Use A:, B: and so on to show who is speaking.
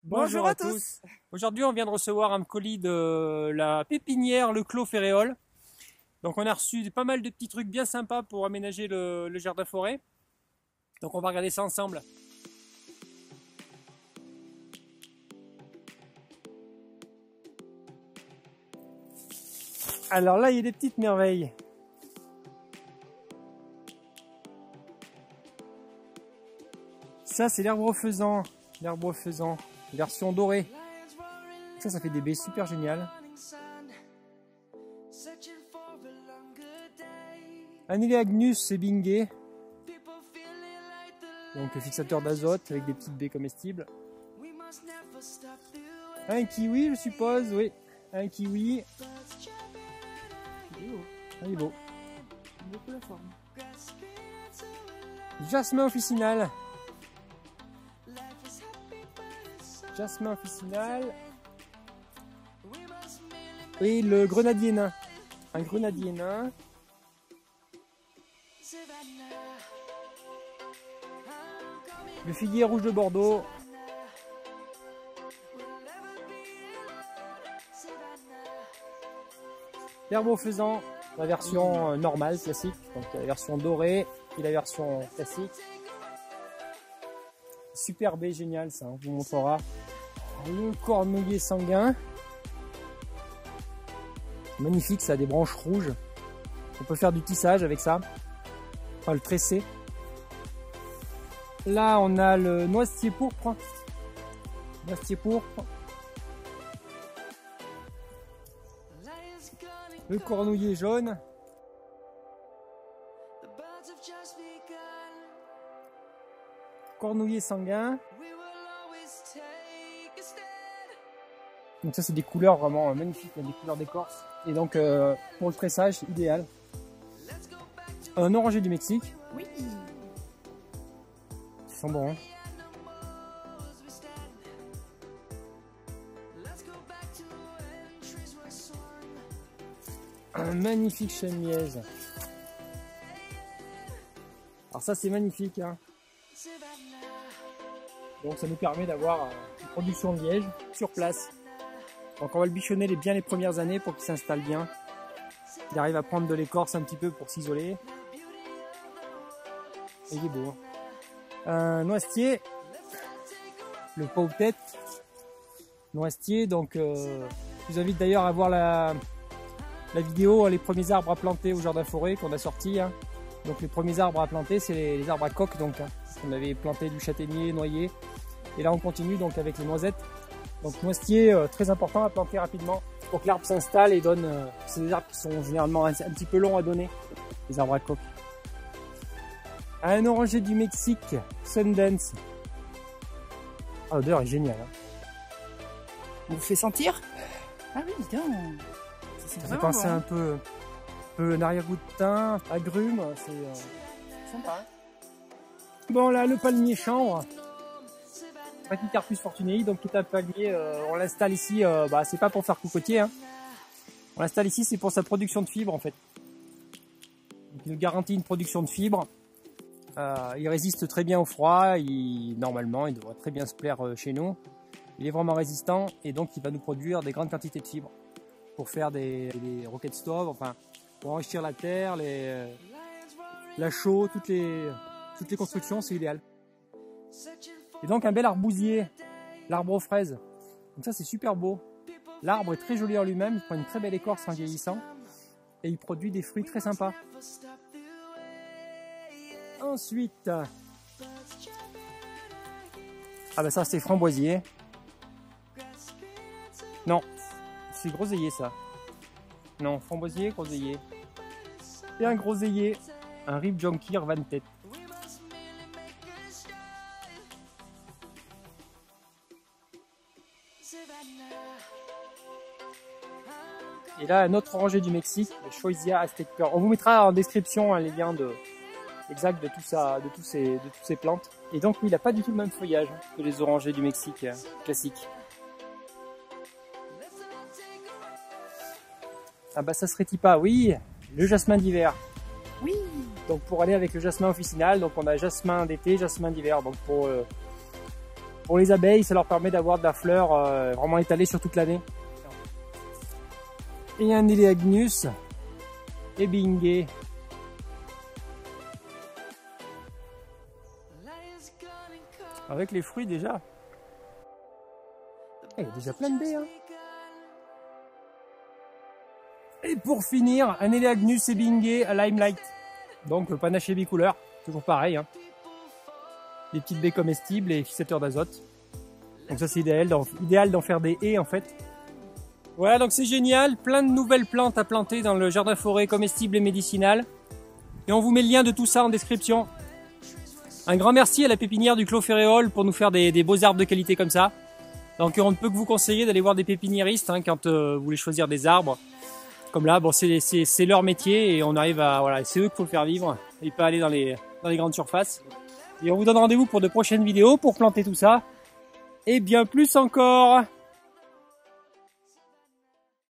A: Bonjour à tous. Aujourd'hui, on vient de recevoir un colis de la pépinière Le Clos Ferréol. Donc, on a reçu pas mal de petits trucs bien sympas pour aménager le jardin forêt. Donc, on va regarder ça ensemble. Alors là, il y a des petites merveilles. Ça, c'est l'arbre faisant. L'arbre faisant, version dorée. Ça fait des baies super géniales. Annelé Agnus et Bingay. Donc fixateur d'azote avec des petites baies comestibles. Un kiwi, je suppose, oui. Un kiwi. Il est beau.
B: Beaucoup la forme.
A: Jasmin officinal. Jasmin officinal. Et le grenadier nain. Un grenadier nain. Le figuier rouge de Bordeaux. L'herbe faisant, la version normale, classique. Donc la version dorée et la version classique. Super baie, génial ça, on vous montrera. Le cornouiller sanguin. Magnifique, ça a des branches rouges. On peut faire du tissage avec ça. Enfin, le tresser. Là, on a le noisetier pourpre. Noisetier pourpre. Le cornouiller jaune. Cornouiller sanguin. Donc ça, c'est des couleurs vraiment magnifiques, des couleurs d'écorce. Et donc pour le tressage, idéal. Un oranger du Mexique.
B: Oui.
A: Ils sont bons. Hein. Un magnifique chêne liège. Alors ça, c'est magnifique. Hein. Donc ça nous permet d'avoir une production de liège sur place. Donc on va le bichonner bien les premières années pour qu'il s'installe bien. Il arrive à prendre de l'écorce un petit peu pour s'isoler. Et il est beau. Un noisetier. Le pot tête. Noisetier. Donc je vous invite d'ailleurs à voir la vidéo les premiers arbres à planter au jardin forêt qu'on a sorti. Hein. Donc les premiers arbres à planter, c'est les arbres à coque. Donc hein. On avait planté du châtaignier, noyer. Et là on continue donc avec les noisettes. Donc noisetier très important à planter rapidement pour que l'arbre s'installe et donne. C'est des arbres qui sont généralement un petit peu longs à donner, les arbres à coque. Un oranger du Mexique, Sundance. Ah, l'odeur est géniale. Hein.
B: On vous fait sentir? Ah oui, dis donc.
A: Ça fait penser un peu un arrière-goût de thym, agrumes, c'est sympa. Hein. Bon là, le palmier chanvre. Brachycarpus fortunei, donc qui est un palmier, on l'installe ici, c'est pas pour faire cocotier, hein. On l'installe ici, c'est pour sa production de fibres en fait. Donc, il nous garantit une production de fibres. Il résiste très bien au froid, normalement il devrait très bien se plaire chez nous. Il est vraiment résistant et donc il va nous produire des grandes quantités de fibres pour faire des roquettes stoves, enfin pour enrichir la terre, la chaux, toutes les constructions, c'est idéal. Et donc un bel arbousier, l'arbre aux fraises. Donc ça c'est super beau. L'arbre est très joli en lui-même, il prend une très belle écorce en vieillissant et il produit des fruits très sympas. Ensuite, ça c'est framboisier. Non, c'est groseillier ça. Non, framboisier, groseillier. Et un groseillier, un Rip Jonker Van Tête. Et là, un autre oranger du Mexique, le Choisia Aztec Pearl. On vous mettra en description les liens exacts de toutes ces plantes. Et donc, oui, il n'a pas du tout le même feuillage que les orangers du Mexique classiques. Ah bah ça serait pas, oui, le jasmin d'hiver.
B: Oui.
A: Donc pour aller avec le jasmin officinal, donc on a jasmin d'été, jasmin d'hiver. Donc pour Pour les abeilles, ça leur permet d'avoir de la fleur vraiment étalée sur toute l'année. Et un Eleagnus ebingé. Avec les fruits déjà. Il y a déjà plein de baies. Hein. Et pour finir, un Eleagnus ebingé à Limelight. Donc panaché bicouleur, toujours pareil. Hein. Des petites baies comestibles et fixateurs d'azote. Donc ça c'est idéal d'en faire des haies en fait. Voilà, donc c'est génial, plein de nouvelles plantes à planter dans le jardin forêt comestible et médicinal. Et on vous met le lien de tout ça en description. Un grand merci à la pépinière du Clos Ferréol pour nous faire des beaux arbres de qualité comme ça. Donc on ne peut que vous conseiller d'aller voir des pépiniéristes hein, quand vous voulez choisir des arbres. Comme là, bon, c'est leur métier et on arrive à... Voilà, c'est eux qu'il faut le faire vivre et pas aller dans les grandes surfaces. Et on vous donne rendez-vous pour de prochaines vidéos pour planter tout ça. Et bien plus encore.